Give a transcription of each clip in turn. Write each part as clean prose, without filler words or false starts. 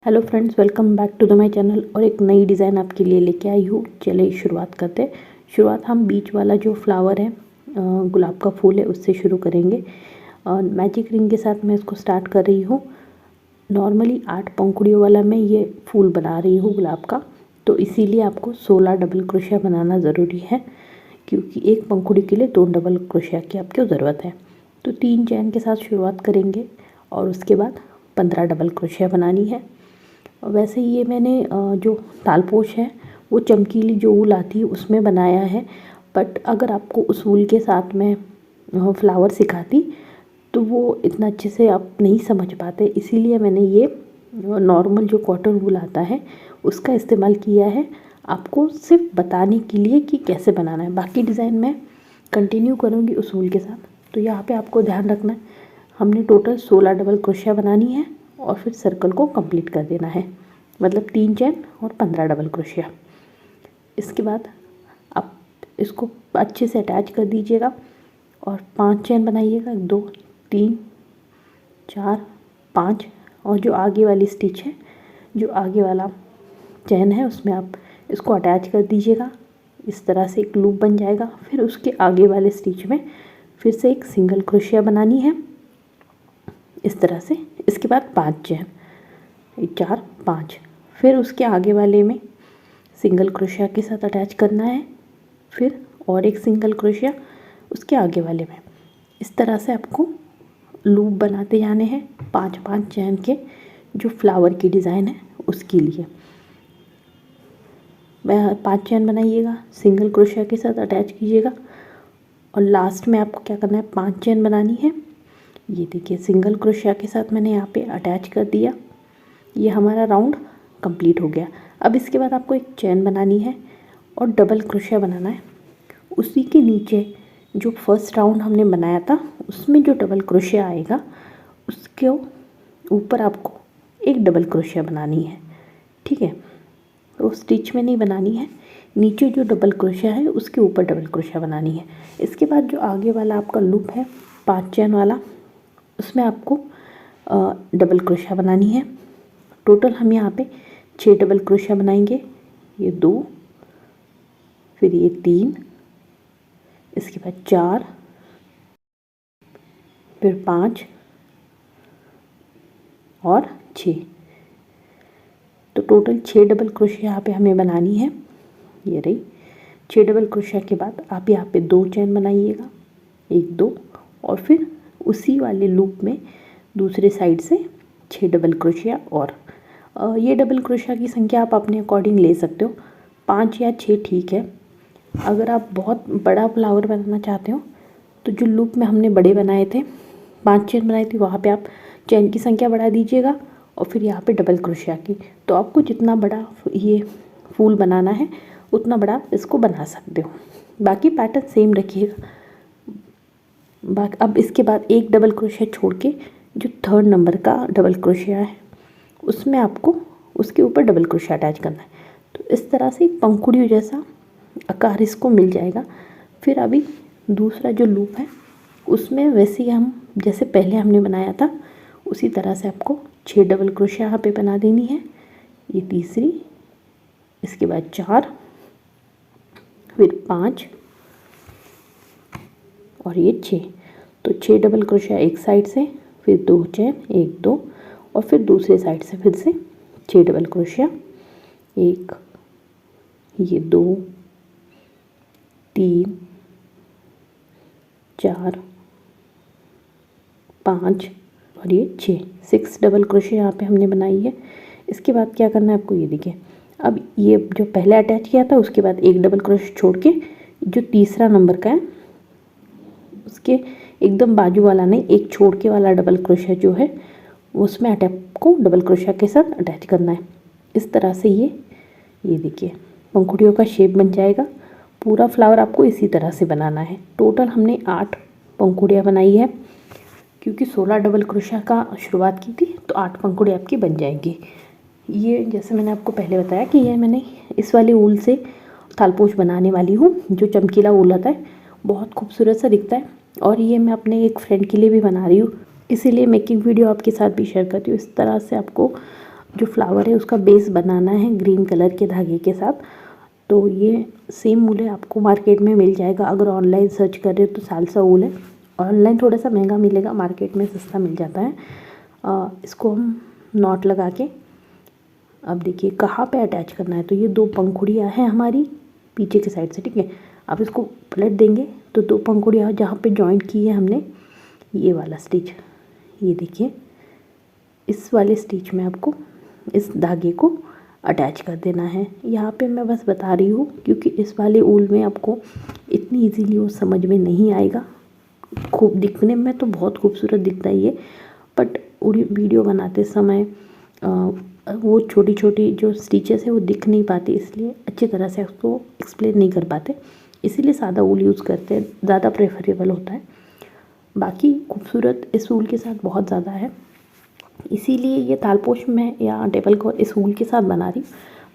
Hello friends, welcome back to the my channel. और एक नई डिज़ाइन आपके लिए लेके आई हूँ। चलिए शुरुआत करते हैं। शुरुआत हम बीच वाला जो फ्लावर है, गुलाब का फूल है, उससे शुरू करेंगे। और मैजिक रिंग के साथ मैं इसको स्टार्ट कर रही हूँ। नॉर्मली 8 पंखुड़ियों वाला मैं ये फूल बना रही हूँ गुलाब का, तो इसीलिए आपको 16 डबल क्रोशिया बनाना ज़रूरी है, क्योंकि एक पंखुड़ी के लिए 2 डबल क्रोशिया की आपको ज़रूरत है। तो 3 चैन के साथ शुरुआत करेंगे और उसके बाद 15 डबल क्रोशिया बनानी है। वैसे ये मैंने जो तालपोश है वो चमकीली जो ऊल आती है उसमें बनाया है, बट अगर आपको उस ऊल के साथ में फ्लावर सिखाती तो वो इतना अच्छे से आप नहीं समझ पाते, इसीलिए मैंने ये नॉर्मल जो कॉटन ऊल आता है उसका इस्तेमाल किया है, आपको सिर्फ बताने के लिए कि कैसे बनाना है। बाकी डिज़ाइन मैं कंटिन्यू करूँगी उस ऊल के साथ। तो यहाँ पे आपको ध्यान रखना है, हमने टोटल 16 डबल क्रोशिया बनानी है और फिर सर्कल को कंप्लीट कर देना है, मतलब 3 चैन और 15 डबल क्रोशिया। इसके बाद आप इसको अच्छे से अटैच कर दीजिएगा और 5 चैन बनाइएगा। 2 3 4 5। और जो आगे वाली स्टिच है, जो आगे वाला चैन है, उसमें आप इसको अटैच कर दीजिएगा। इस तरह से एक लूप बन जाएगा। फिर उसके आगे वाले स्टिच में फिर से एक सिंगल क्रोशिया बनानी है इस तरह से। इसके बाद 5 चैन, 4 5। फिर उसके आगे वाले में सिंगल क्रोशिया के साथ अटैच करना है, फिर और एक सिंगल क्रोशिया उसके आगे वाले में। इस तरह से आपको लूप बनाते जाने हैं 5 5 चैन के, जो फ्लावर की डिज़ाइन है उसके लिए। 5 चैन बनाइएगा, सिंगल क्रोशिया के साथ अटैच कीजिएगा और लास्ट में आपको क्या करना है, 5 चैन बनानी है। ये देखिए, सिंगल क्रोशिया के साथ मैंने यहाँ पे अटैच कर दिया। ये हमारा राउंड कंप्लीट हो गया। अब इसके बाद आपको एक चैन बनानी है और डबल क्रोशिया बनाना है। उसी के नीचे जो फर्स्ट राउंड हमने बनाया था उसमें जो डबल क्रोशिया आएगा उसके ऊपर आपको एक डबल क्रोशिया बनानी है, ठीक है। तो स्टिच में नहीं बनानी है, नीचे जो डबल क्रोशिया है उसके ऊपर डबल क्रोशिया बनानी है। इसके बाद जो आगे वाला आपका लूप है 5 चैन वाला, उसमें आपको डबल क्रोशिया बनानी है। टोटल हम यहाँ पे 6 डबल क्रोशिया बनाएंगे। ये 2, फिर ये 3, इसके बाद 4, फिर 5 और 6। तो टोटल 6 डबल क्रोशिया यहाँ पे हमें बनानी है। ये रही 6 डबल क्रोशिया के बाद आप यहाँ पे 2 चैन बनाइएगा, 1 2, और फिर उसी वाले लूप में दूसरे साइड से 6 डबल क्रोशिया। और ये डबल क्रोशिया की संख्या आप अपने अकॉर्डिंग ले सकते हो, 5 या 6 ठीक है। अगर आप बहुत बड़ा फ्लावर बनाना चाहते हो तो जो लूप में हमने बड़े बनाए थे, 5 चैन बनाई थी, वहाँ पे आप चैन की संख्या बढ़ा दीजिएगा और फिर यहाँ पे डबल क्रोशिया की। तो आपको जितना बड़ा ये फूल बनाना है उतना बड़ा इसको बना सकते हो। बाकी पैटर्न सेम रखिएगा। अब इसके बाद एक डबल क्रोशिया छोड़ के जो 3rd नंबर का डबल क्रोशिया है उसमें आपको उसके ऊपर डबल क्रोशिया अटैच करना है। तो इस तरह से पंखुड़ियों जैसा आकार इसको मिल जाएगा। फिर अभी दूसरा जो लूप है उसमें वैसे ही हम जैसे पहले हमने बनाया था उसी तरह से आपको 6 डबल क्रोशिया यहाँ पे बना देनी है। ये तीसरी, इसके बाद 4, फिर 5 और ये 6। तो 6 डबल क्रोशिया एक साइड से, फिर 2 चैन, 1 2, और फिर दूसरे साइड से फिर से 6 डबल क्रोशिया। 1, ये 2 3 4 5 और ये 6 डबल क्रोशिया यहाँ पे हमने बनाई है। इसके बाद क्या करना है आपको, ये देखिए, अब ये जो पहले अटैच किया था उसके बाद एक डबल क्रोशिया छोड़ के जो तीसरा नंबर का है उसके एकदम बाजू वाला नहीं, एक छोड़ के वाला डबल क्रोशिया जो है उसमें अटैच को डबल क्रोशिया के साथ अटैच करना है। इस तरह से ये देखिए पंखुड़ियों का शेप बन जाएगा। पूरा फ्लावर आपको इसी तरह से बनाना है। टोटल हमने 8 पंखुड़ियाँ बनाई है, क्योंकि 16 डबल क्रोशिया का शुरुआत की थी तो 8 पंखुड़ियाँ आपकी बन जाएंगी। ये जैसे मैंने आपको पहले बताया कि ये मैंने इस वाले ऊल से थालपोश बनाने वाली हूँ। जो चमकीला ऊल आता है बहुत खूबसूरत सा दिखता है, और ये मैं अपने एक फ्रेंड के लिए भी बना रही हूँ, इसीलिए मेकिंग वीडियो आपके साथ भी शेयर करती हूँ। इस तरह से आपको जो फ्लावर है उसका बेस बनाना है ग्रीन कलर के धागे के साथ। तो ये सेम ऊल है, आपको मार्केट में मिल जाएगा। अगर ऑनलाइन सर्च कर रहे हो तो सालसा ऊल है। ऑनलाइन थोड़ा सा महंगा मिलेगा, मार्केट में सस्ता मिल जाता है। इसको हम नॉट लगा के, अब देखिए कहाँ पे अटैच करना है। तो ये 2 पंखुड़ियाँ हैं हमारी पीछे के साइड से, ठीक है। अब इसको पलट देंगे तो 2 पंखुड़ियाँ जहाँ पे जॉइंट की है हमने, ये वाला स्टिच, ये देखिए इस वाले स्टिच में आपको इस धागे को अटैच कर देना है। यहाँ पे मैं बस बता रही हूँ क्योंकि इस वाले ऊल में आपको इतनी इजीली वो समझ में नहीं आएगा। खूब दिखने में तो बहुत खूबसूरत दिखता है ये, बट वीडियो बनाते समय वो छोटी छोटी जो स्टिचेस है वो दिख नहीं पाती, इसलिए अच्छी तरह से उसको एक्सप्लेन नहीं कर पाते। इसीलिए सादा ऊल यूज़ करते हैं, ज़्यादा प्रेफरेबल होता है। बाकी खूबसूरत इस ऊल के साथ बहुत ज़्यादा है, इसीलिए ये तालपोश में या टेबल को इस ऊल के साथ बना रही।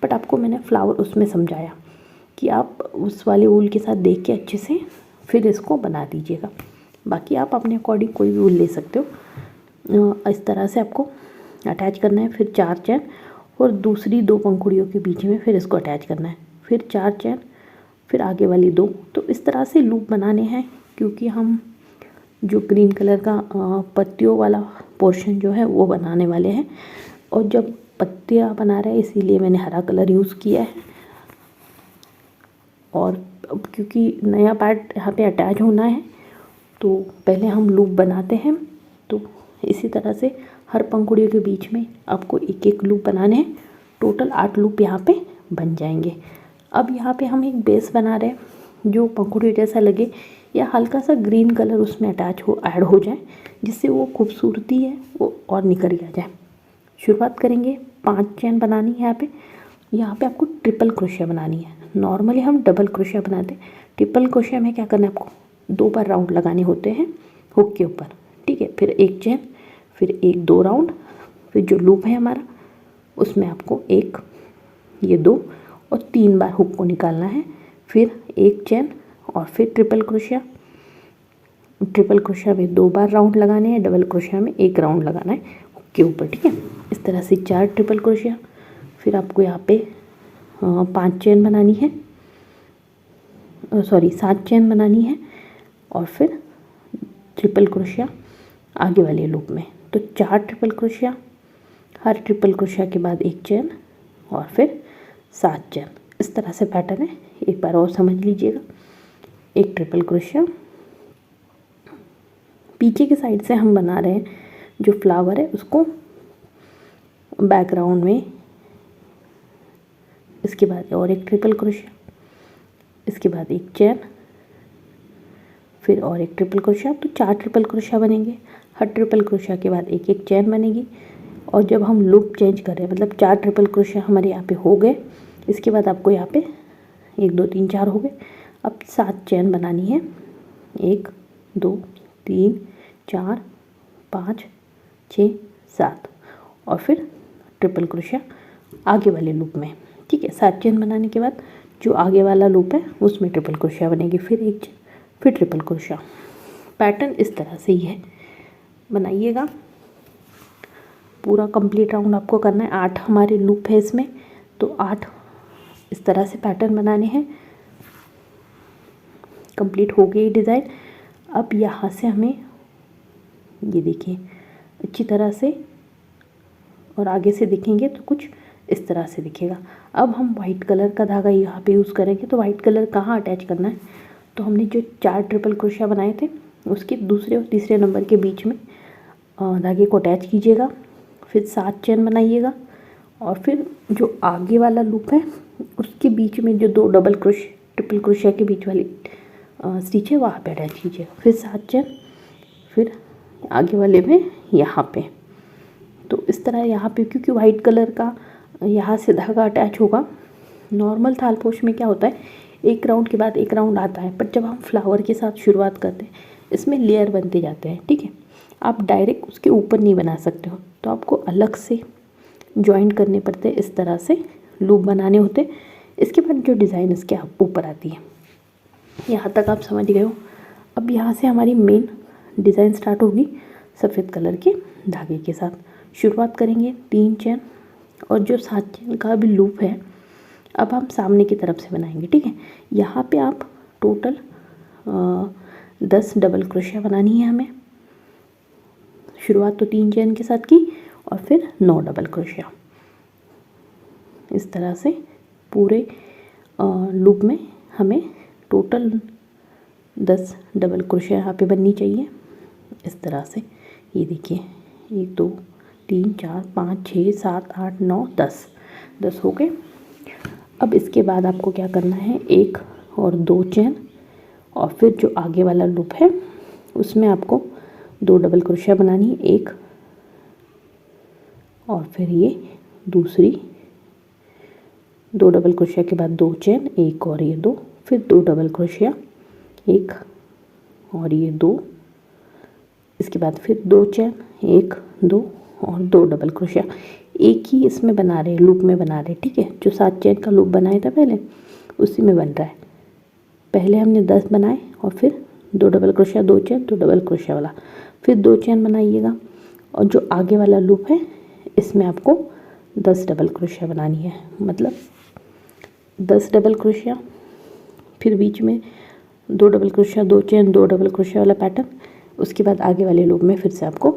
बट आपको मैंने फ्लावर उसमें समझाया कि आप उस वाले ऊल के साथ देख के अच्छे से फिर इसको बना दीजिएगा। बाकी आप अपने अकॉर्डिंग कोई भी ऊल ले सकते हो। इस तरह से आपको अटैच करना है। फिर 4 चैन और दूसरी 2 पंखुड़ियों के बीच में फिर इसको अटैच करना है। फिर 4 चैन, फिर आगे वाली 2। तो इस तरह से लूप बनाने हैं, क्योंकि हम जो ग्रीन कलर का पत्तियों वाला पोर्शन जो है वो बनाने वाले हैं। और जब पत्तियाँ बना रहे हैं इसीलिए मैंने हरा कलर यूज़ किया है। और अब क्योंकि नया पार्ट यहाँ पे अटैच होना है तो पहले हम लूप बनाते हैं। तो इसी तरह से हर पंखुड़ियों के बीच में आपको एक एक लूप बनाने हैं। टोटल 8 लूप यहाँ पे बन जाएंगे। अब यहाँ पे हम एक बेस बना रहे हैं जो पंखुड़ियों जैसा लगे, या हल्का सा ग्रीन कलर उसमें अटैच हो ऐड हो जाए, जिससे वो खूबसूरती है वो और निखर जाए। शुरुआत करेंगे, 5 चैन बनानी है यहाँ पे आपको ट्रिपल क्रोशिया बनानी है। नॉर्मली हम डबल क्रोशिया बनाते हैं, ट्रिपल क्रोशिया में क्या करना है, आपको 2 बार राउंड लगाने होते हैं हुक के ऊपर, ठीक है। फिर 1 चैन, फिर 1-2 राउंड, फिर जो लूप है हमारा उसमें आपको 1, ये 2 और 3 बार हुक को निकालना है। फिर 1 चैन और फिर ट्रिपल क्रोशिया। ट्रिपल क्रोशिया में 2 बार राउंड लगाने हैं, डबल क्रोशिया में 1 राउंड लगाना है हुक के ऊपर, ठीक है। इस तरह से 4 ट्रिपल क्रोशिया। फिर आपको यहाँ पे 5 चैन बनानी है, 7 चैन बनानी है और फिर ट्रिपल क्रोशिया आगे वाले लूप में। तो 4 ट्रिपल क्रोशिया, हर ट्रिपल क्रोशिया के बाद 1 चैन और फिर 7 चैन। इस तरह से पैटर्न है, एक बार और समझ लीजिएगा। 1 ट्रिपल क्रोशिया, पीछे के साइड से हम बना रहे हैं जो फ्लावर है उसको बैकग्राउंड में। इसके बाद और 1 ट्रिपल क्रोशिया, इसके बाद 1 चैन, फिर और 1 ट्रिपल क्रोशिया। तो 4 ट्रिपल क्रोशिया बनेंगे। हर ट्रिपल क्रोशिया के बाद 1-1 चैन बनेगी। और जब हम लूप चेंज कर रहे हैं, मतलब 4 ट्रिपल क्रोशिया हमारे यहाँ पे हो गए, इसके बाद आपको यहाँ पे 1 2 3 4 हो गए। अब 7 चैन बनानी है, 1 2 3 4 5 6 7 और फिर ट्रिपल क्रोशिया आगे वाले लूप में, ठीक है। 7 चैन बनाने के बाद जो आगे वाला लूप है उसमें ट्रिपल क्रोशिया बनेगी, फिर 1 चैन, फिर ट्रिपल क्रोशिया। पैटर्न इस तरह से ही है, बनाइएगा। पूरा कंप्लीट राउंड आपको करना है। 8 हमारे लूप है इसमें, तो 8 इस तरह से पैटर्न बनाने हैं। कंप्लीट हो गई डिज़ाइन। अब यहाँ से हमें ये देखिए अच्छी तरह से, और आगे से देखेंगे तो कुछ इस तरह से दिखेगा। अब हम वाइट कलर का धागा यहाँ पे यूज़ करेंगे। तो वाइट कलर कहाँ अटैच करना है, तो हमने जो 4 ट्रिपल क्रोशिया बनाए थे उसके दूसरे और तीसरे नंबर के बीच में धागे को अटैच कीजिएगा। फिर 7 चैन बनाइएगा और फिर जो आगे वाला लूप है उसके बीच में जो 2 ट्रिपल क्रोशिया के बीच वाली स्टिच है वहाँ पे अटैच कीजिएगा। फिर 7 चैन, फिर आगे वाले में यहाँ पे। तो इस तरह यहाँ पे क्योंकि वाइट कलर का यहाँ से धागा अटैच होगा। नॉर्मल थालपोश में क्या होता है, 1 राउंड के बाद 1 राउंड आता है, बट जब हम फ्लावर के साथ शुरुआत करते हैं इसमें लेयर बनते जाते हैं, ठीक है। आप डायरेक्ट उसके ऊपर नहीं बना सकते हो, तो आपको अलग से जॉइंट करने पड़ते हैं। इस तरह से लूप बनाने होते। इसके बाद जो डिज़ाइन इसके ऊपर आती है, यहाँ तक आप समझ गए हो। अब यहाँ से हमारी मेन डिज़ाइन स्टार्ट होगी सफ़ेद कलर के धागे के साथ। शुरुआत करेंगे 3 चैन, और जो 7 चेन का भी लूप है अब हम सामने की तरफ से बनाएंगे, ठीक है। यहाँ पे आप टोटल 10 डबल क्रोशिया बनानी है हमें। शुरुआत तो 3 चेन के साथ की और फिर 9 डबल क्रोशिया। इस तरह से पूरे लूप में हमें टोटल 10 डबल क्रोशिया यहाँ पे बननी चाहिए। इस तरह से ये देखिए 1 2 3 4 5 6 7 8 9 10 हो गए। अब इसके बाद आपको क्या करना है, 1 और 2 चेन और फिर जो आगे वाला लूप है उसमें आपको 2 डबल क्रोशिया बनानी है, 1 और फिर ये दूसरी 2 डबल क्रोशिया के बाद 2 चेन, 1 और ये 2, फिर 2 डबल क्रोशिया, 1 और ये 2, इसके बाद फिर 2 चेन, 1 2 और 2 डबल क्रोशिया। एक ही इसमें बना रहे, लूप में बना रहे, ठीक है। जो 7 चेन का लूप बनाया था पहले उसी में बन रहा है। पहले हमने 10 बनाए और फिर 2 double crochet, 2 chain, 2 double crochet वाला, फिर 2 चेन बनाइएगा और जो आगे वाला लूप है इसमें आपको 10 डबल क्रोशिया बनानी है, मतलब 10 डबल क्रोशिया, फिर बीच में 2 double crochet, 2 chain, 2 double crochet वाला पैटर्न। उसके बाद आगे वाले लूप में फिर से आपको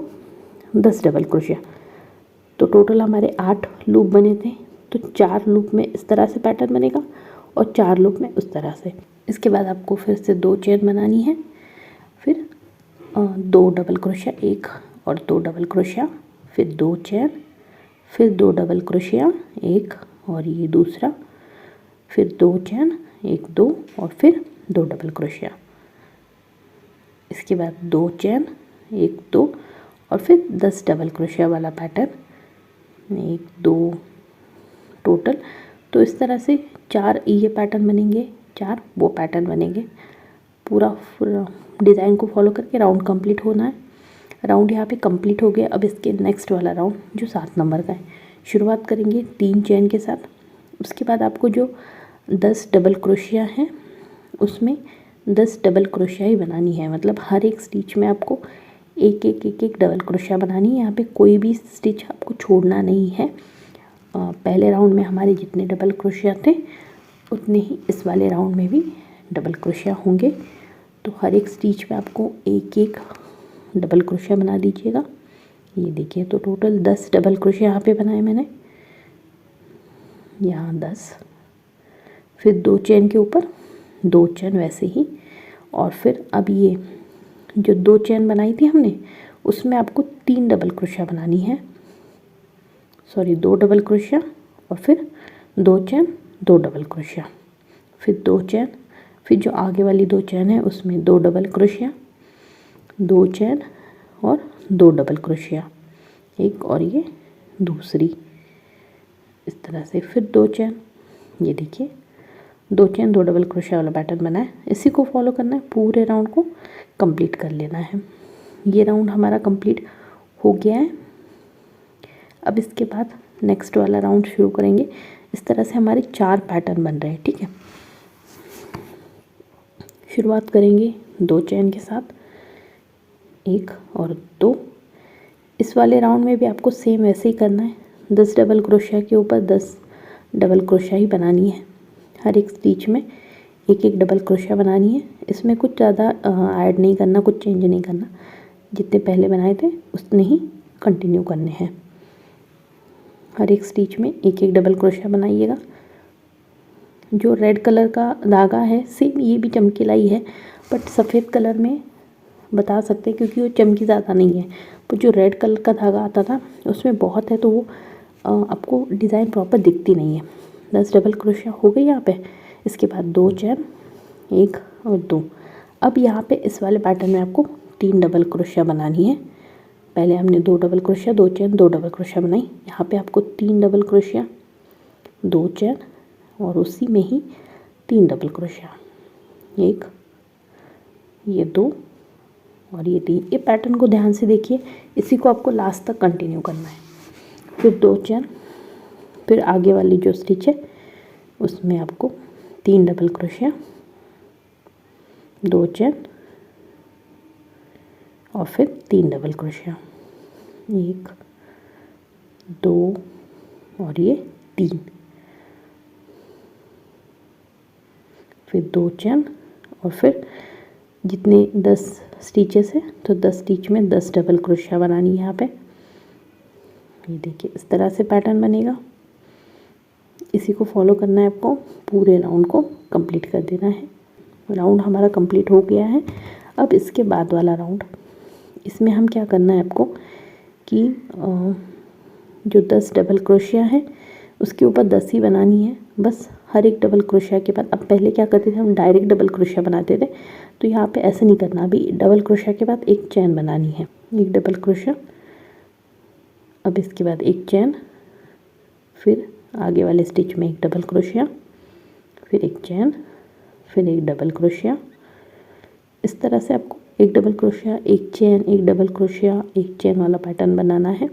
10 डबल क्रोशिया। तो टोटल हमारे 8 लूप बने थे, तो 4 लूप में इस तरह से पैटर्न बनेगा और 4 लूप में उस तरह से। इसके बाद आपको फिर से 2 चेन बनानी है, फिर 2 डबल क्रोशिया, 1 और 2 डबल क्रोशिया, फिर 2 चेन, फिर 2 डबल क्रोशिया, 1 और ये दूसरा, फिर 2 चेन, 1 2 और फिर 2 डबल क्रोशिया। इसके बाद 2 चेन, 1 2 और फिर 10 डबल क्रोशिया वाला पैटर्न, 1 2 टोटल। तो इस तरह से 4 ये पैटर्न बनेंगे, 4 वो पैटर्न बनेंगे। पूरा डिज़ाइन को फॉलो करके राउंड कंप्लीट होना है। राउंड यहाँ पे कंप्लीट हो गया। अब इसके नेक्स्ट वाला राउंड जो 7 नंबर का है, शुरुआत करेंगे 3 चेन के साथ। उसके बाद आपको जो 10 डबल क्रोशिया है उसमें 10 डबल क्रोशिया ही बनानी है, मतलब हर एक स्टिच में आपको एक एक एक एक डबल क्रोशिया बनानी है। यहाँ पे कोई भी स्टिच आपको छोड़ना नहीं है। पहले राउंड में हमारे जितने डबल क्रोशिया थे उतने ही इस वाले राउंड में भी डबल क्रोशिया होंगे। तो हर एक स्टिच में आपको एक एक डबल क्रोशिया बना दीजिएगा। ये देखिए, तो टोटल 10 डबल क्रोशिया यहाँ पे बनाए मैंने, यहाँ 10, फिर 2 चेन के ऊपर 2 चेन वैसे ही, और फिर अब ये जो 2 चेन बनाई थी हमने उसमें आपको 3 डबल क्रोशिया बनानी है, सॉरी 2 डबल क्रोशिया और फिर 2 चेन, 2 डबल क्रोशिया, फिर 2 चेन, फिर जो आगे वाली 2 चेन है उसमें 2 डबल क्रोशिया, 2 चेन और 2 डबल क्रोशिया, एक और ये दूसरी, इस तरह से फिर 2 चेन। ये देखिए 2 चेन 2 डबल क्रोशिया वाला पैटर्न बना है। इसी को फॉलो करना है, पूरे राउंड को कंप्लीट कर लेना है। ये राउंड हमारा कंप्लीट हो गया है। अब इसके बाद नेक्स्ट वाला राउंड शुरू करेंगे। इस तरह से हमारे 4 पैटर्न बन रहे हैं, ठीक है। शुरुआत करेंगे 2 चेन के साथ, 1 और 2। इस वाले राउंड में भी आपको सेम वैसे ही करना है। 10 डबल क्रोशिया के ऊपर 10 डबल क्रोशिया ही बनानी है। हर एक स्टिच में एक एक डबल क्रोशिया बनानी है। इसमें कुछ ज़्यादा ऐड नहीं करना, कुछ चेंज नहीं करना। जितने पहले बनाए थे उतने ही कंटिन्यू करने हैं। हर एक स्टिच में एक एक डबल क्रोशिया बनाइएगा। जो रेड कलर का धागा है सेम ये भी चमकीला ही है, बट सफ़ेद कलर में बता सकते हैं क्योंकि वो चमकी ज़्यादा नहीं है। पर जो रेड कलर का धागा आता था उसमें बहुत है, तो वो आपको डिज़ाइन प्रॉपर दिखती नहीं है। 10 डबल क्रोशिया हो गई यहाँ पे। इसके बाद 2 चेन, 1 और 2। अब यहाँ पे इस वाले पैटर्न में आपको 3 डबल क्रोशिया बनानी है। पहले हमने 2 double crochet, 2 chain, 2 double crochet बनाई। यहाँ पे आपको 3 डबल क्रोशिया, 2 चेन और उसी में ही 3 डबल क्रोशिया, 1, ये 2 और ये 3। ये पैटर्न को ध्यान से देखिए, इसी को आपको लास्ट तक कंटिन्यू करना है। फिर 2 चेन, फिर आगे वाली जो स्टिच है उसमें आपको 3 डबल क्रोशिया, 2 चेन और फिर 3 डबल क्रोशिया, 1 2 और ये 3, फिर 2 चेन और फिर जितने 10 स्टिचेस है तो 10 स्टिच में 10 डबल क्रोशिया बनानी है यहाँ पे। ये देखिए इस तरह से पैटर्न बनेगा। इसी को फॉलो करना है आपको, पूरे राउंड को कंप्लीट कर देना है। राउंड हमारा कंप्लीट हो गया है। अब इसके बाद वाला राउंड, इसमें हम क्या करना है आपको कि जो 10 डबल क्रोशिया है उसके ऊपर 10 ही बनानी है बस। हर एक डबल क्रोशिया के बाद, अब पहले क्या करते थे हम डायरेक्ट डबल क्रोशिया बनाते थे, तो यहाँ पे ऐसे नहीं करना। अभी डबल क्रोशिया के बाद एक चैन बनानी है, एक डबल क्रोशिया, अब इसके बाद एक चैन, फिर आगे वाले स्टिच में एक डबल क्रोशिया, फिर एक चैन, फिर एक डबल क्रोशिया। इस तरह से आपको एक डबल क्रोशिया, एक चैन, एक डबल क्रोशिया, एक चैन वाला पैटर्न बनाना है।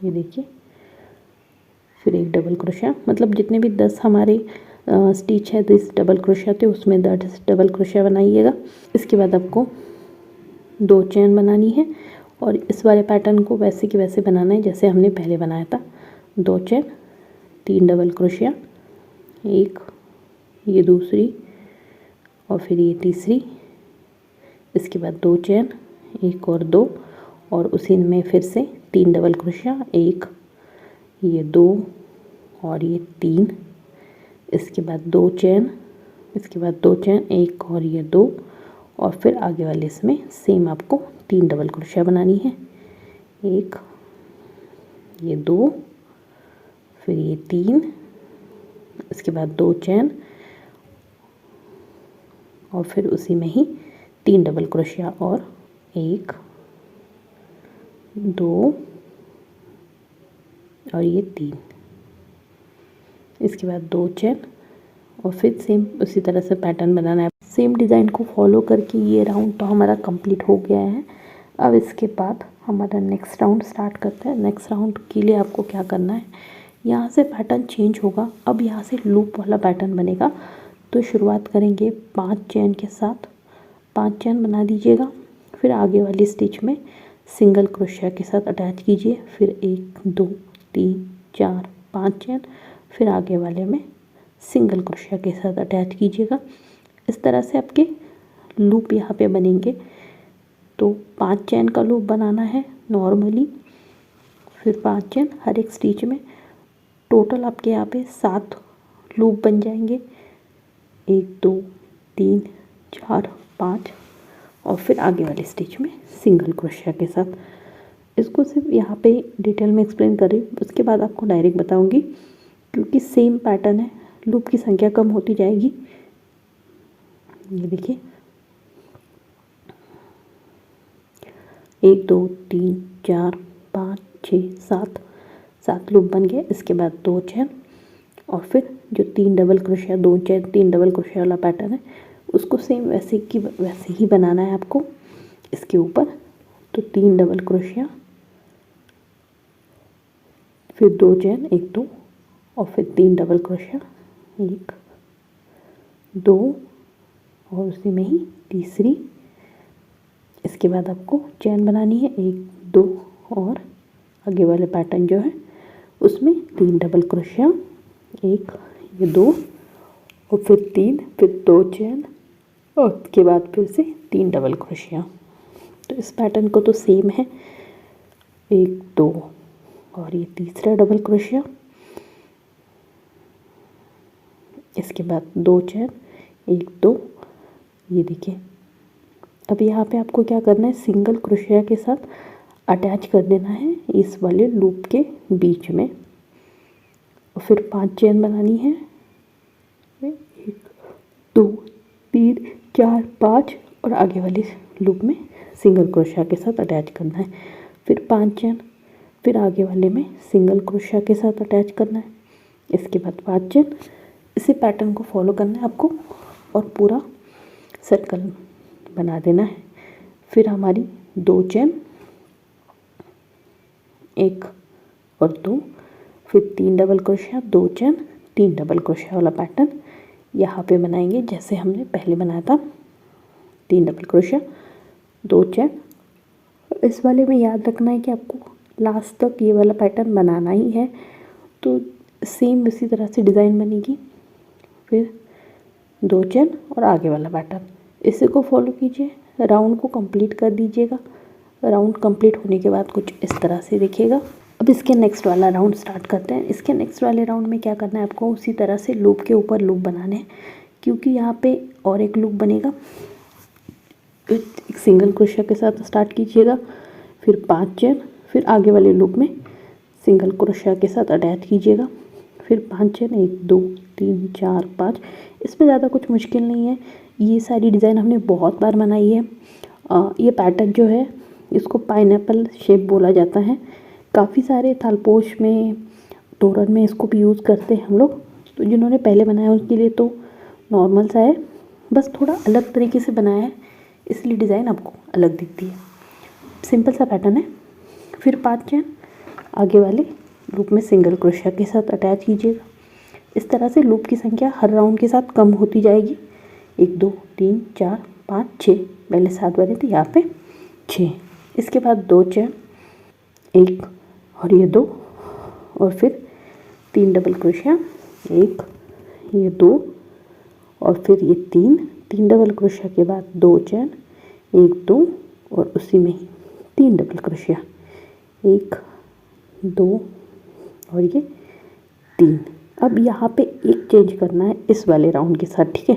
ये देखिए, फिर एक डबल क्रोशिया, मतलब जितने भी 10 हमारे स्टिच है 10 डबल क्रोशिया थे उसमें 10 डबल क्रोशिया बनाइएगा। इसके बाद आपको 2 चैन बनानी है और इस वाले पैटर्न को वैसे कि वैसे बनाना है जैसे हमने पहले बनाया था। 2 चैन, 3 डबल क्रोशिया, एक ये दूसरी और फिर ये तीसरी, इसके बाद 2 चैन, एक और 2 और उसी में फिर से 3 डबल क्रोशिया, एक ये 2 और ये 3, इसके बाद 2 चैन, इसके बाद 2 चैन, एक और ये 2 और फिर आगे वाले इसमें सेम आपको 3 डबल क्रोशिया बनानी है। एक ये 2, फिर ये 3, इसके बाद 2 चैन और फिर उसी में ही 3 डबल क्रोशिया और 1 2 और ये 3, इसके बाद 2 चैन और फिर सेम उसी तरह से पैटर्न बनाना है। सेम डिज़ाइन को फॉलो करके ये राउंड तो हमारा कंप्लीट हो गया है। अब इसके बाद हमारा नेक्स्ट राउंड स्टार्ट करते हैं। नेक्स्ट राउंड के लिए आपको क्या करना है, यहाँ से पैटर्न चेंज होगा। अब यहाँ से लूप वाला पैटर्न बनेगा, तो शुरुआत करेंगे 5 चैन के साथ। 5 चैन बना दीजिएगा, फिर आगे वाली स्टिच में सिंगल क्रोशिया के साथ अटैच कीजिए, फिर 1 2 3 4 5 चैन, फिर आगे वाले में सिंगल क्रोशिया के साथ अटैच कीजिएगा। इस तरह से आपके लूप यहाँ पे बनेंगे। तो 5 चैन का लूप बनाना है नॉर्मली, फिर 5 चैन हर एक स्टिच में। टोटल आपके यहाँ पे 7 लूप बन जाएंगे, 1 2 3 4 5 और फिर आगे वाले स्टिच में सिंगल क्रोशिया के साथ। इसको सिर्फ यहाँ पे डिटेल में एक्सप्लेन कर रही हूँ, उसके बाद आपको डायरेक्ट बताऊँगी क्योंकि सेम पैटर्न है, लूप की संख्या कम होती जाएगी। ये देखिए 1 2 3 4 5 6 7 लूप बन गए। इसके बाद 2 चैन और फिर जो 3 डबल क्रोशिया, 2 चैन 3 डबल क्रोशिया वाला पैटर्न है उसको सेम वैसे ही बनाना है आपको इसके ऊपर। तो 3 डबल क्रोशिया, फिर 2 चैन 1 2 और फिर 3 डबल क्रोशिया, 1 2 और उसी में ही तीसरी। इसके बाद आपको चैन बनानी है 1 2 और आगे वाले पैटर्न जो है उसमें 3 डबल क्रोशिया, 1 ये 2 और फिर 3, फिर 2 चैन और उसके बाद फिर से 3 डबल क्रोशिया। तो इस पैटर्न को तो सेम है, 1 2 और ये तीसरा डबल क्रोशिया, इसके बाद 2 चैन 1 2। ये देखिए अब यहाँ पे आपको क्या करना है, सिंगल क्रोशिया के साथ अटैच कर देना है इस वाले लूप के बीच में और फिर 5 चैन बनानी है, 1 2 3 4 5 और आगे वाले लूप में सिंगल क्रोशिया के साथ अटैच करना है। फिर 5 चैन, फिर आगे वाले में सिंगल क्रोशिया के साथ अटैच करना है, इसके बाद 5 चैन। इसी पैटर्न को फॉलो करना है आपको और पूरा सर्कल बना देना है। फिर हमारी 2 चैन 1 और 2, फिर 3 डबल क्रोशिया, 2 चैन 3 डबल क्रोशिया वाला पैटर्न यहाँ पे बनाएंगे जैसे हमने पहले बनाया था। 3 डबल क्रोशिया 2 चैन। इस वाले में याद रखना है कि आपको लास्ट तक ये वाला पैटर्न बनाना ही है। तो सेम इसी तरह से डिज़ाइन बनेगी। फिर 2 चेन और आगे वाला पैटर्न, इसी को फॉलो कीजिए, राउंड को कंप्लीट कर दीजिएगा। राउंड कंप्लीट होने के बाद कुछ इस तरह से दिखेगा। अब इसके नेक्स्ट वाला राउंड स्टार्ट करते हैं। इसके नेक्स्ट वाले राउंड में क्या करना है आपको, उसी तरह से लूप के ऊपर लूप बनाने हैं, क्योंकि यहाँ पे और एक लूप बनेगा। एक सिंगल क्रोशिया के साथ स्टार्ट कीजिएगा, फिर 5 चेन, फिर आगे वाले लूप में सिंगल क्रोशिया के साथ अटैच कीजिएगा, फिर 5 चेन, 1 2 3 4 5। इसमें ज़्यादा कुछ मुश्किल नहीं है, ये सारी डिज़ाइन हमने बहुत बार बनाई है। ये पैटर्न जो है इसको पाइनएप्पल शेप बोला जाता है। काफ़ी सारे थालपोश में, तोरण में इसको भी यूज़ करते हैं हम लोग। तो जिन्होंने पहले बनाया उनके लिए तो नॉर्मल सा है, बस थोड़ा अलग तरीके से बनाया है, इसलिए डिज़ाइन आपको अलग दिखती है। सिंपल सा पैटर्न है। फिर 5 चेन आगे वाले लूप में सिंगल क्रोशिया के साथ अटैच कीजिएगा। इस तरह से लूप की संख्या हर राउंड के साथ कम होती जाएगी। 1 2 3 4 5 6, पहले 7 बने थे, यहाँ पे 6। इसके बाद 2 चेन, 1 और ये 2, और फिर 3 डबल क्रोशिया, 1 ये 2 और फिर ये 3 डबल क्रोशिया के बाद 2 चेन, 1 2 और उसी में ही 3 डबल क्रोशिया, 1 2 और ये 3। अब यहाँ पे एक चेंज करना है इस वाले राउंड के साथ, ठीक है।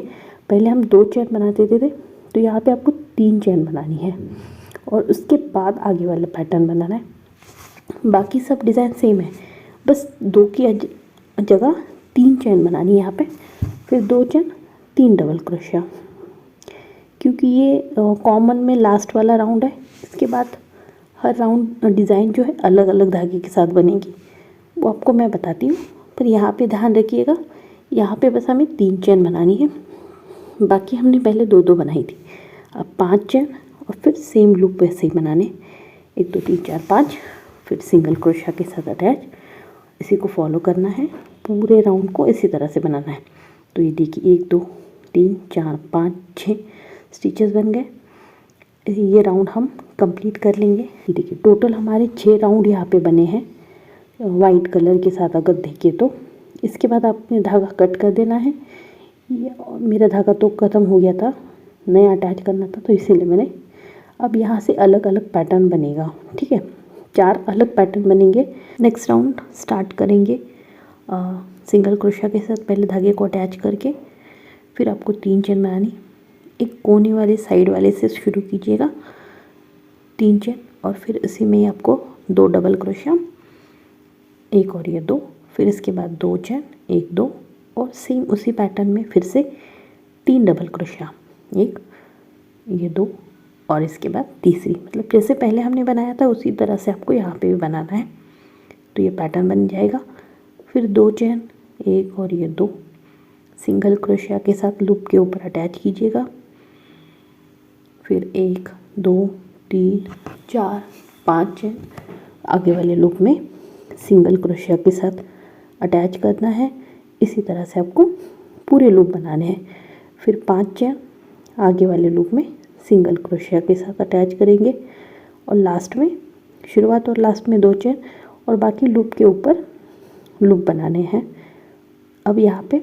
पहले हम 2 चेन बनाते थे, तो यहाँ पे आपको 3 चेन बनानी है और उसके बाद आगे वाला पैटर्न बनाना है। बाकी सब डिज़ाइन सेम है, बस 2 की जगह 3 चेन बनानी है यहाँ पे, फिर 2 चेन 3 डबल क्रोशिया, क्योंकि ये कॉमन में लास्ट वाला राउंड है। इसके बाद हर राउंड डिज़ाइन जो है अलग अलग धागे के साथ बनेगी, वो आपको मैं बताती हूँ। पर यहाँ पे ध्यान रखिएगा, यहाँ पे बस हमें 3 चेन बनानी है, बाकी हमने पहले 2 बनाई थी। अब 5 चेन और फिर सेम लूप वैसे ही बनाने, 1 2 3 4 5, फिर सिंगल क्रोशिया के साथ अटैच। इसी को फॉलो करना है, पूरे राउंड को इसी तरह से बनाना है। तो ये देखिए 1 2 3 4 5 6 स्टिचेस बन गए। ये राउंड हम कंप्लीट कर लेंगे। ये देखिए टोटल हमारे 6 राउंड यहाँ पे बने हैं वाइट कलर के साथ अगर देखें तो। इसके बाद आपने धागा कट कर देना है। ये मेरा धागा तो ख़त्म हो गया था, नया अटैच करना था, तो इसीलिए मैंने, अब यहाँ से अलग अलग पैटर्न बनेगा, ठीक है। 4 अलग पैटर्न बनेंगे। नेक्स्ट राउंड स्टार्ट करेंगे सिंगल क्रोशिया के साथ, पहले धागे को अटैच करके, फिर आपको 3 चेन बनानी। एक कोने वाले साइड वाले से शुरू कीजिएगा, 3 चेन, और फिर इसी में ही आपको 2 डबल क्रोशिया, 1 और ये 2, फिर इसके बाद 2 चेन, 1 2 और सेम उसी पैटर्न में फिर से 3 डबल क्रोशिया, 1 ये 2 और इसके बाद तीसरी, मतलब जैसे पहले हमने बनाया था उसी तरह से आपको यहाँ पे भी बनाना है। तो ये पैटर्न बन जाएगा। फिर 2 चेन, 1 और ये 2 सिंगल क्रोशिया के साथ लूप के ऊपर अटैच कीजिएगा, फिर 1 2 3 4 5 चेन आगे वाले लूप में सिंगल क्रोशिया के साथ अटैच करना है। इसी तरह से आपको पूरे लूप बनाने हैं। फिर 5 चेन आगे वाले लूप में सिंगल क्रोशिया के साथ अटैच करेंगे, और लास्ट में, शुरुआत और लास्ट में 2 चेन, और बाकी लूप के ऊपर लूप बनाने हैं। अब यहाँ पे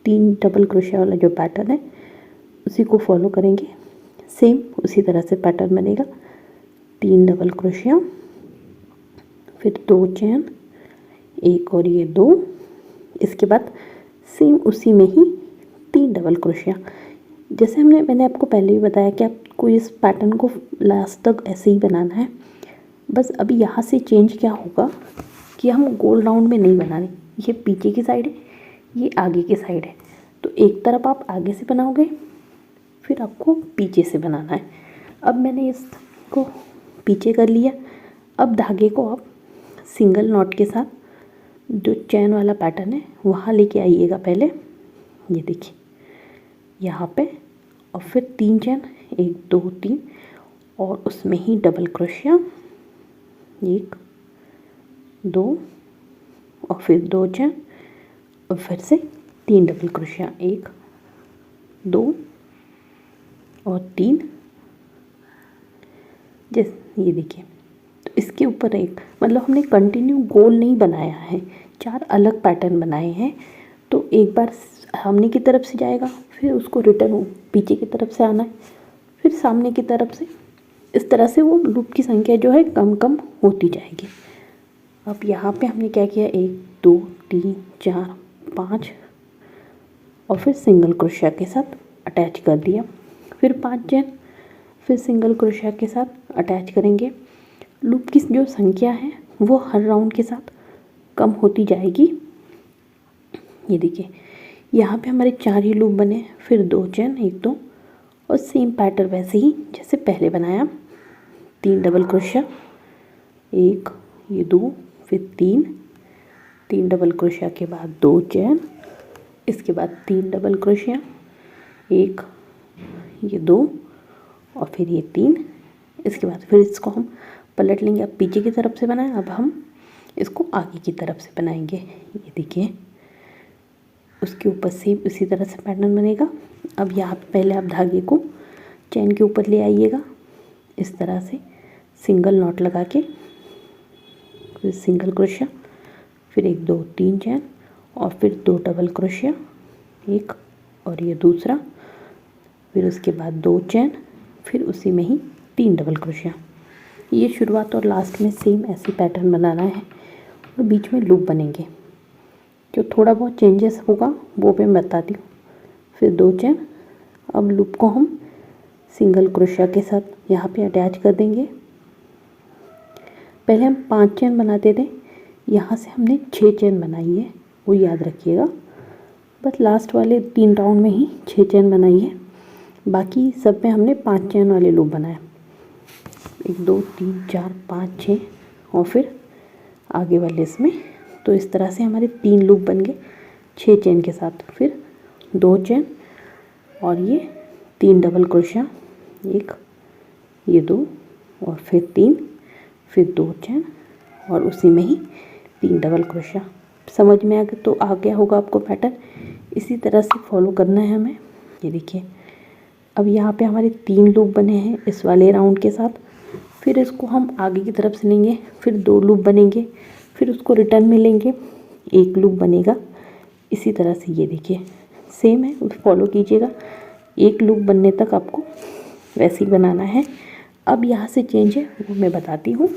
3 डबल क्रोशिया वाला जो पैटर्न है उसी को फॉलो करेंगे, सेम उसी तरह से पैटर्न बनेगा। 3 डबल क्रोशिया, फिर 2 चेन, 1 और ये 2, इसके बाद सेम उसी में ही 3 डबल क्रोशिया। जैसे मैंने आपको पहले ही बताया कि आपको इस पैटर्न को लास्ट तक ऐसे ही बनाना है। बस अभी यहाँ से चेंज क्या होगा कि हम गोल राउंड में नहीं बनाने, ये पीछे की साइड है, ये आगे की साइड है। तो एक तरफ आप आगे से बनाओगे, फिर आपको पीछे से बनाना है। अब मैंने इसको पीछे कर लिया। अब धागे को आप सिंगल नॉट के साथ जो चैन वाला पैटर्न है वहाँ लेके आइएगा पहले, ये देखिए यहाँ पे, और फिर 3 चैन, 1 2 3, और उसमें ही डबल क्रोशिया, 1 2 और फिर 2 चैन, और फिर से 3 डबल क्रोशिया, 1 2 और 3। जैसे ये देखिए, तो इसके ऊपर एक, मतलब हमने कंटिन्यू गोल नहीं बनाया है, 4 अलग पैटर्न बनाए हैं। तो एक बार सामने की तरफ से जाएगा, फिर उसको रिटर्न पीछे की तरफ से आना है, फिर सामने की तरफ से। इस तरह से वो लूप की संख्या जो है कम कम होती जाएगी। अब यहाँ पे हमने क्या किया, 1 2 3 4 5 और फिर सिंगल क्रोशिया के साथ अटैच कर दिया। फिर 5 चेन, फिर सिंगल क्रोशिया के साथ अटैच करेंगे। लूप की जो संख्या है वो हर राउंड के साथ कम होती जाएगी। ये देखिए, यहाँ पे हमारे 4 ही लूप बने, फिर 2 चेन 1 2 और सेम पैटर्न वैसे ही जैसे पहले बनाया। 3 डबल क्रोशिया, 1 ये 2 फिर 3 डबल क्रोशिया के बाद 2 चेन, इसके बाद 3 डबल क्रोशिया, 1 ये 2 और फिर ये 3। इसके बाद फिर इसको हम पलट लेंगे। अब पीछे की तरफ से बनाए, अब हम इसको आगे की तरफ से बनाएंगे। ये देखिए, उसके ऊपर सेम उसी तरह से पैटर्न बनेगा। अब यहाँ पे पहले आप धागे को चेन के ऊपर ले आइएगा, इस तरह से सिंगल नॉट लगा के, फिर सिंगल क्रोशिया, फिर 1 2 3 चेन और फिर 2 डबल क्रोशिया, एक और ये दूसरा, फिर उसके बाद 2 चेन, फिर उसी में ही 3 डबल क्रोशिया। ये शुरुआत और लास्ट में सेम ऐसे पैटर्न बनाना है और बीच में लूप बनेंगे। जो थोड़ा बहुत चेंजेस होगा वो भी मैं बताती हूँ। फिर 2 चेन, अब लूप को हम सिंगल क्रोशिया के साथ यहाँ पे अटैच कर देंगे। पहले हम 5 चेन बनाते थे, यहाँ से हमने 6 चेन बनाई है, वो याद रखिएगा। बस लास्ट वाले 3 राउंड में ही 6 चेन बनाई है, बाकी सब में हमने 5 चेन वाले लूप बनाए। 1 2 3 4 5 6 और फिर आगे वाले इसमें। तो इस तरह से हमारे 3 लूप बन गए 6 चेन के साथ। फिर 2 चेन और ये 3 डबल क्रोशिया, 1 ये 2 और फिर 3, फिर 2 चेन और उसी में ही 3 डबल क्रोशिया। समझ में आ गया तो आ गया होगा आपको पैटर्न। इसी तरह से फॉलो करना है हमें। ये देखिए, अब यहाँ पे हमारे 3 लूप बने हैं इस वाले राउंड के साथ। फिर इसको हम आगे की तरफ से लेंगे, फिर 2 लूप बनेंगे, फिर उसको रिटर्न में लेंगे, 1 लूप बनेगा। इसी तरह से ये देखिए सेम है, फॉलो कीजिएगा। 1 लूप बनने तक आपको वैसे ही बनाना है। अब यहाँ से चेंज है वो मैं बताती हूँ।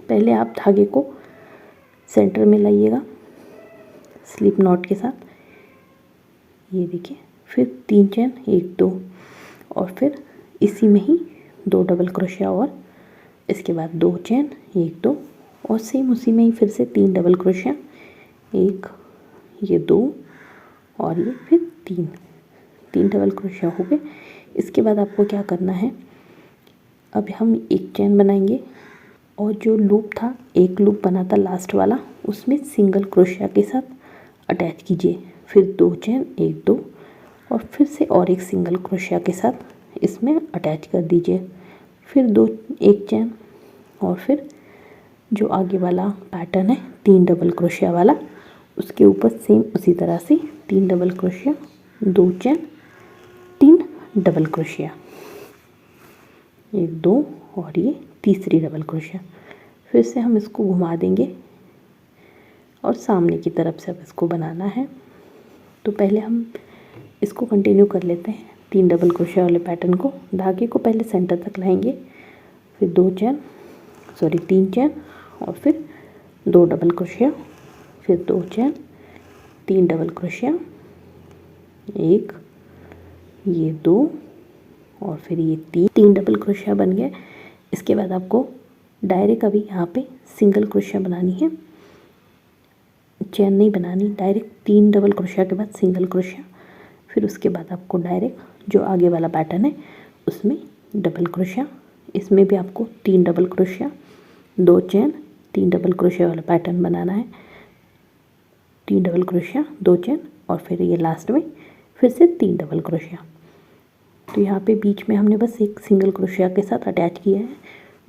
पहले आप धागे को सेंटर में लाइएगा स्लिप नॉट के साथ। ये देखिए, फिर 3 चेन 1 2 और फिर इसी में ही 2 डबल क्रोशिया और इसके बाद 2 चेन 1 2 और सेम उसी में ही फिर से 3 डबल क्रोशिया, 1 ये 2 और ये फिर 3 डबल क्रोशिया हो गए। इसके बाद आपको क्या करना है, अब हम 1 चेन बनाएंगे और जो लूप था, 1 लूप बना था लास्ट वाला, उसमें सिंगल क्रोशिया के साथ अटैच कीजिए। फिर 2 चेन 1 2 और फिर से और एक सिंगल क्रोशिया के साथ इसमें अटैच कर दीजिए। फिर 1 चेन और फिर जो आगे वाला पैटर्न है 3 डबल क्रोशिया वाला, उसके ऊपर सेम उसी तरह से 3 double crochet, 2 chain, 3 double crochet, 1 2 और ये तीसरी डबल क्रोशिया। फिर से हम इसको घुमा देंगे और सामने की तरफ से अब इसको बनाना है। तो पहले हम इसको कंटिन्यू कर लेते हैं। 3 डबल क्रोशिया वाले पैटर्न को, धागे को पहले सेंटर तक लाएंगे, फिर 3 चेन और फिर 2 डबल क्रोशिया, फिर 2 चेन, 3 डबल क्रोशिया, 1 ये 2 और फिर ये 3 डबल क्रोशिया बन गए। इसके बाद आपको डायरेक्ट अभी यहाँ पे सिंगल क्रोशिया बनानी है, चेन नहीं बनानी, डायरेक्ट 3 डबल क्रोशिया के बाद सिंगल क्रोशिया। फिर उसके बाद आपको डायरेक्ट जो आगे वाला पैटर्न है उसमें डबल क्रोशिया, इसमें भी आपको 3 double crochet, 2 chain, 3 double crochet वाला पैटर्न बनाना है। 3 डबल क्रोशिया, 2 चेन और फिर ये लास्ट में फिर से 3 डबल क्रोशिया। तो यहाँ पे बीच में हमने बस एक सिंगल क्रोशिया के साथ अटैच किया है,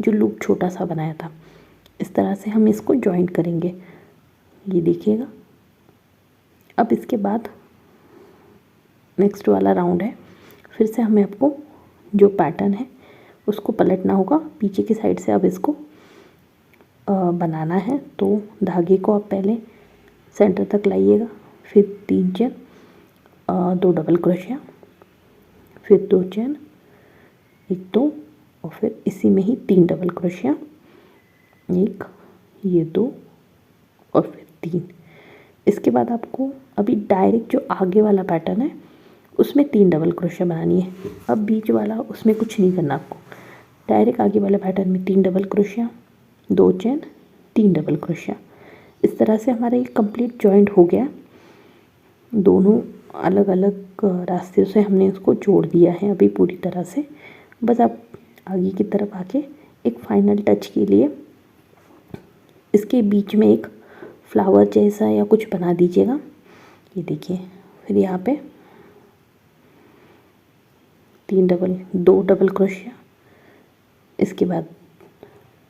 जो लूप छोटा सा बनाया था। इस तरह से हम इसको जॉइंट करेंगे, ये देखिएगा। अब इसके बाद नेक्स्ट वाला राउंड है, फिर से हमें आपको जो पैटर्न है उसको पलटना होगा पीछे की साइड से। अब इसको बनाना है तो धागे को आप पहले सेंटर तक लाइएगा, फिर 3 चेन, 2 डबल क्रोशिया, फिर 2 चेन, 1 2 और फिर इसी में ही 3 डबल क्रोशिया, 1 ये 2 और फिर 3। इसके बाद आपको अभी डायरेक्ट जो आगे वाला पैटर्न है उसमें 3 डबल क्रोशिया बनानी है। अब बीच वाला उसमें कुछ नहीं करना आपको, डायरेक्ट आगे वाले पैटर्न में 3 double crochet, 2 chain, 3 double crochet. इस तरह से हमारा ये कंप्लीट जॉइंट हो गया। दोनों अलग अलग रास्ते से हमने उसको जोड़ दिया है अभी पूरी तरह से। बस आप आगे की तरफ आके एक फाइनल टच के लिए इसके बीच में एक फ्लावर जैसा या कुछ बना दीजिएगा। ये देखिए, फिर यहाँ पे 2 डबल क्रोशिया, इसके बाद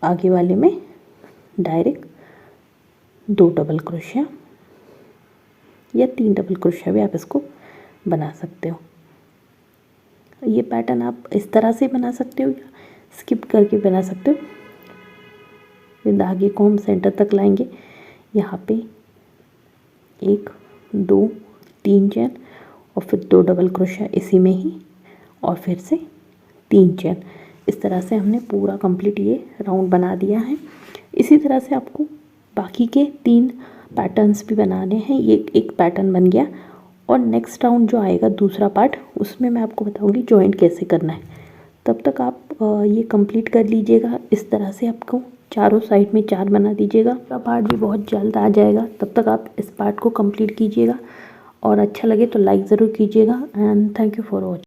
आगे वाले में डायरेक्ट 2 डबल क्रोशिया या 3 डबल क्रोशिया भी आप इसको बना सकते हो। ये पैटर्न आप इस तरह से बना सकते हो या स्किप करके बना सकते हो। फिर धागे को हम सेंटर तक लाएंगे, यहाँ पे 1 2 3 चेन और फिर 2 डबल क्रोशिया इसी में ही और फिर से 3 चेन। इस तरह से हमने पूरा कंप्लीट ये राउंड बना दिया है। इसी तरह से आपको बाकी के 3 पैटर्न्स भी बनाने हैं। ये एक पैटर्न बन गया और नेक्स्ट राउंड जो आएगा दूसरा पार्ट, उसमें मैं आपको बताऊंगी जॉइंट कैसे करना है। तब तक आप ये कंप्लीट कर लीजिएगा। इस तरह से आपको चारों साइड में 4 बना दीजिएगा। दूसरा पार्ट भी बहुत जल्द आ जाएगा, तब तक आप इस पार्ट को कंप्लीट कीजिएगा और अच्छा लगे तो लाइक ज़रूर कीजिएगा। And thank you for watching.